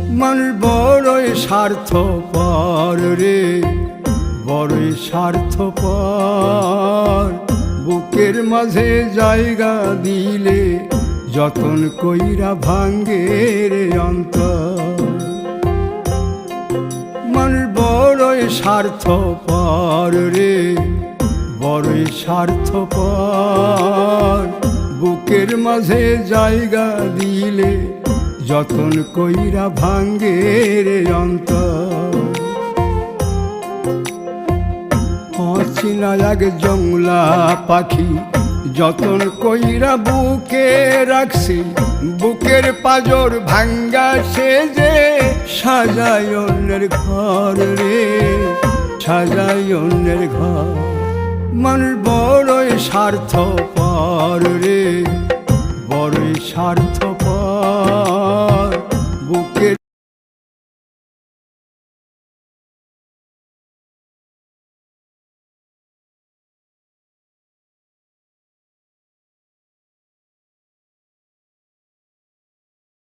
মানুষ বড়ই স্বার্থপর রে, বড়ই স্বার্থপর। বুকের মাঝে জায়গা দিলে যতন কইরা ভাঙ্গে রে অন্তর। মানুষ বড়ই স্বার্থপর রে, বড়ই স্বার্থপর। বুকের মাঝে জায়গা দিলে যতন কইরা ভাঙ্গে রে অন্তর। অচিনা এক জংলা পাখি যতন কইরা বুকে রাখছি, বুকের পাজর ভাঙ্গা সে যে সাজায় অন্যের ঘর রে, সাজায় অন্যের ঘর। মানুষ বড়ই স্বার্থপর রে, বড়ই স্বার্থপর।